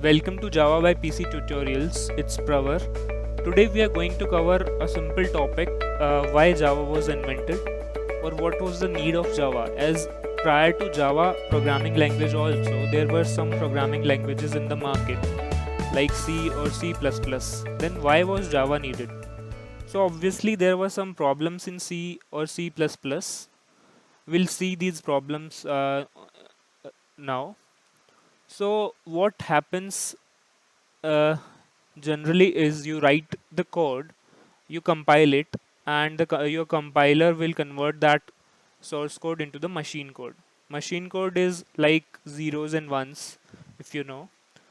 Welcome to Java by PC Tutorials. It's Pravar. Today we are going to cover a simple topic, why Java was invented or what was the need of Java. As prior to Java programming language also, there were some programming languages in the market like C or C++. Then why was Java needed? So obviously there were some problems in C or C++. We'll see these problems now. So what happens uh, generally is you write the code, you compile it, and your compiler will convert that source code into the machine code. Machine code is like zeros and ones, if you know.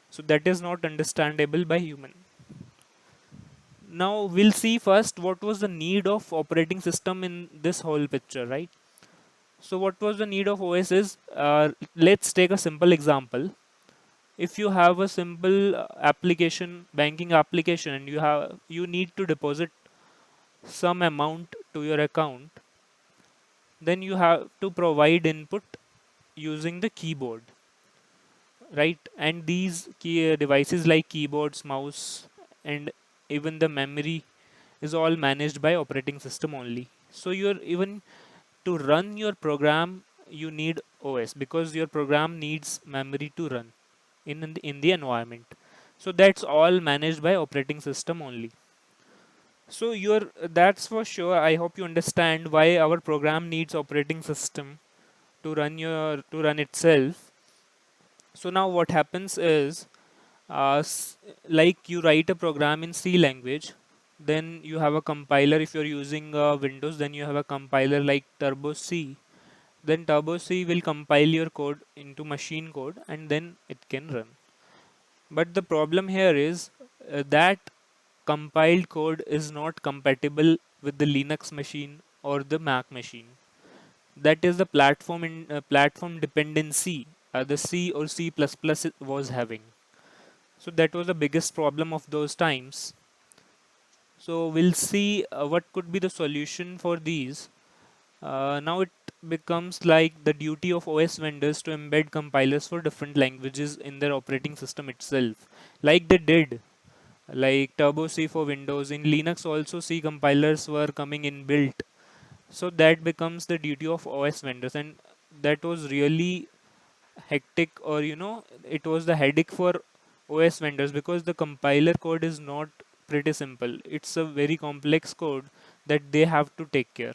So that is not understandable by human. Now we'll see first what was the need of operating system in this whole picture, right? So what was the need of OS is, let's take a simple example. If you have a simple application, banking application, and you need to deposit some amount to your account, then you have to provide input using the keyboard, right? And these key devices like keyboards, mouse, and even the memory is all managed by operating system only. So you're even to run your program, you need OS because your program needs memory to run in the environment. So that's all managed by operating system only. So you're that's for sure. I hope you understand why our program needs operating system to run itself. So now what happens is, like you write a program in C language, then you have a compiler. If you're using Windows, then you have a compiler like Turbo C. Then Turbo C will compile your code into machine code, and then it can run. But the problem here is that compiled code is not compatible with the Linux machine or the Mac machine. That is the platform dependency the C or C++ was having. So that was the biggest problem of those times. So we'll see what could be the solution for these. Now it becomes like the duty of OS vendors to embed compilers for different languages in their operating system itself, like they did, like Turbo C for Windows. In Linux also C compilers were coming inbuilt. So that becomes the duty of OS vendors, and that was really hectic, or it was the headache for OS vendors because the compiler code is not pretty simple. It's a very complex code that they have to take care.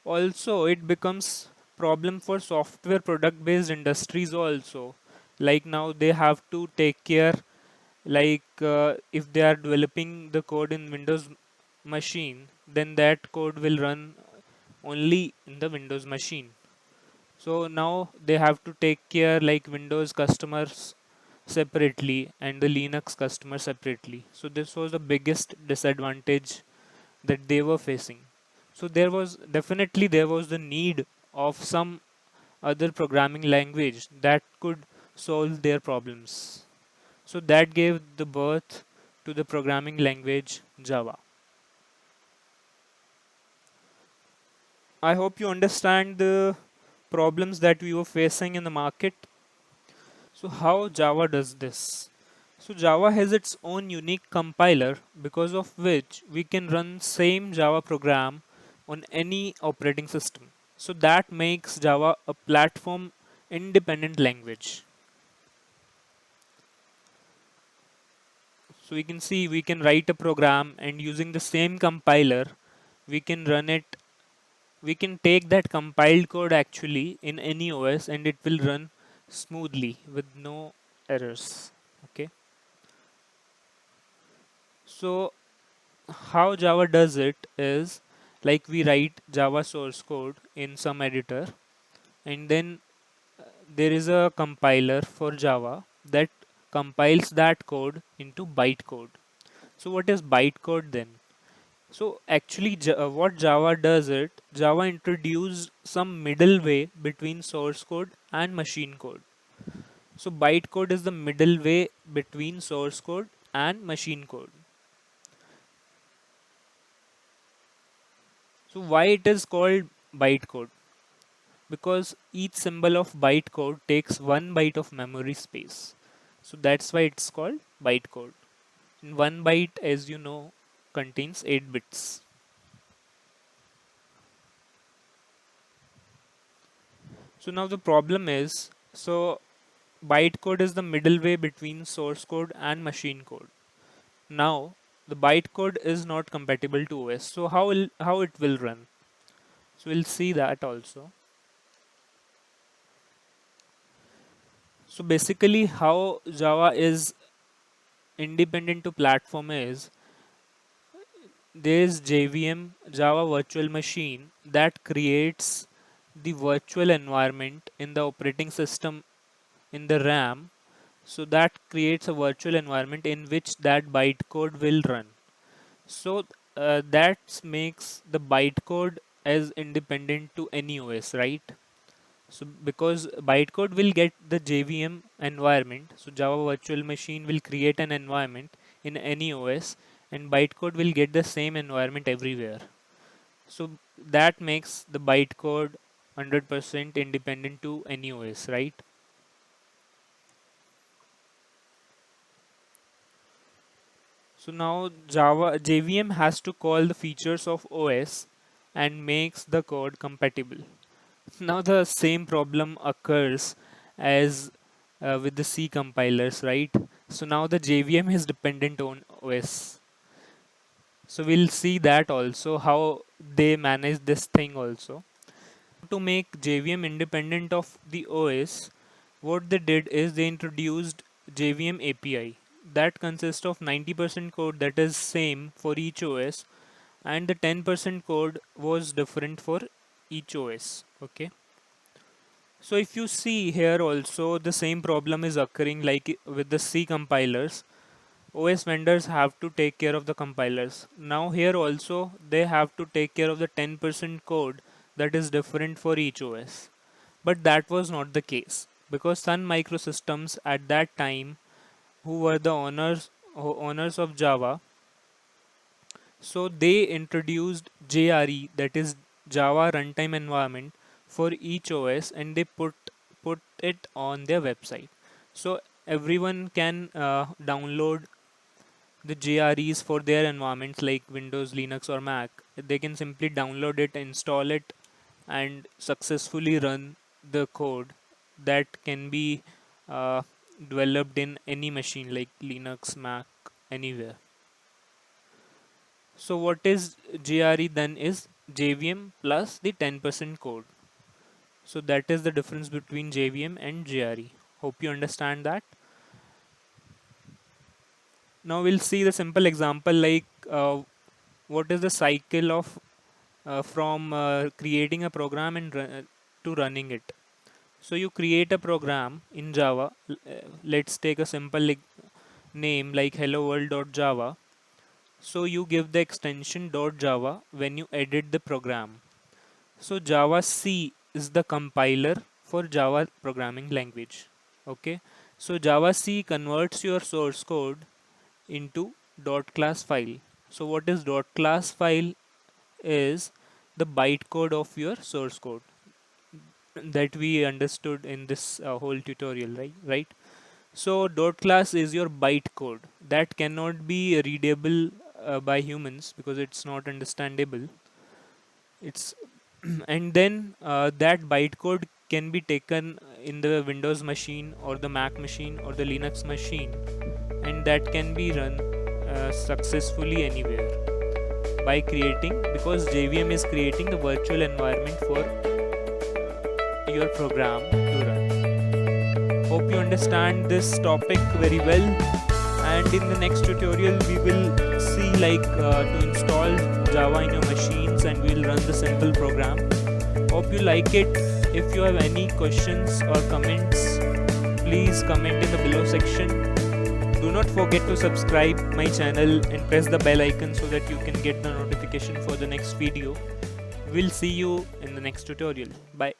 Also, it becomes problem for software product based industries also. Like now they have to take care, like if they are developing the code in Windows machine, then that code will run only in the Windows machine. So now they have to take care like Windows customers separately and the Linux customers separately. So this was the biggest disadvantage that they were facing. So there was the need of some other programming language that could solve their problems. So that gave the birth to the programming language Java. I hope you understand the problems that we were facing in the market. So how Java does this? So Java has its own unique compiler because of which we can run same Java program on any operating system. So that makes Java a platform independent language. So we can see we can write a program and using the same compiler we can run it. We can take that compiled code actually in any OS and it will run smoothly with no errors. Okay. So how Java does it is like we write Java source code in some editor, and then there is a compiler for Java that compiles that code into bytecode. So what is bytecode then? So actually what Java does it, Java introduced some middle way between source code and machine code. So bytecode is the middle way between source code and machine code. So why it is called bytecode? because each symbol of bytecode takes 1 byte of memory space. So that's why it's called bytecode. And 1 byte, as you know, contains 8 bits. So now the problem is, so bytecode is the middle way between source code and machine code. Now the bytecode is not compatible to OS. So how it will run? So we'll see that also. So basically how Java is independent to platform is, there is JVM, Java Virtual Machine, that creates the virtual environment in the operating system in the RAM. So that creates a virtual environment in which that bytecode will run. So that makes the bytecode as independent to any OS, right? So because bytecode will get the JVM environment, so Java Virtual Machine will create an environment in any OS, and bytecode will get the same environment everywhere. So that makes the bytecode 100% independent to any OS, right? So now Java JVM has to call the features of OS and makes the code compatible. Now the same problem occurs as with the C compilers, right? So now the JVM is dependent on OS. So we'll see that also, how they manage this thing also. To make JVM independent of the OS, what they did is they introduced JVM API that consists of 90% code that is same for each OS, and the 10% code was different for each OS. Okay. So if you see here also, the same problem is occurring like with the C compilers. OS vendors have to take care of the compilers. Now here also they have to take care of the 10% code that is different for each OS. But that was not the case, because Sun Microsystems at that time, who were the owners of Java, so they introduced JRE, that is Java Runtime Environment, for each OS, and they put it on their website. So everyone can download the JREs for their environments like Windows, Linux, or Mac. They can simply download it, install it, and successfully run the code that can be uh, developed in any machine like Linux, Mac, anywhere. So what is JRE then is JVM plus the 10% code. So that is the difference between JVM and JRE. Hope you understand that. Now we'll see the simple example like what is the cycle of from creating a program and to running it. So you create a program in Java. Let's take a simple name like hello world.java. So you give the extension .java when you edit the program. So Java C is the compiler for Java programming language. Okay. So Java C converts your source code into .class file. So what is .class file is the bytecode of your source code that we understood in this whole tutorial, right? So .class is your bytecode that cannot be readable by humans because it's not understandable. It's and then that bytecode can be taken in the Windows machine or the Mac machine or the Linux machine, and that can be run successfully anywhere by creating, because JVM is creating the virtual environment for your program to run. Hope you understand this topic very well, and in the next tutorial we will see like to install Java in your machines, and we'll run the simple program. Hope you like it. If you have any questions or comments, please comment in the below section. Do not forget to subscribe my channel and press the bell icon so that you can get the notification for the next video. We'll see you in the next tutorial. Bye.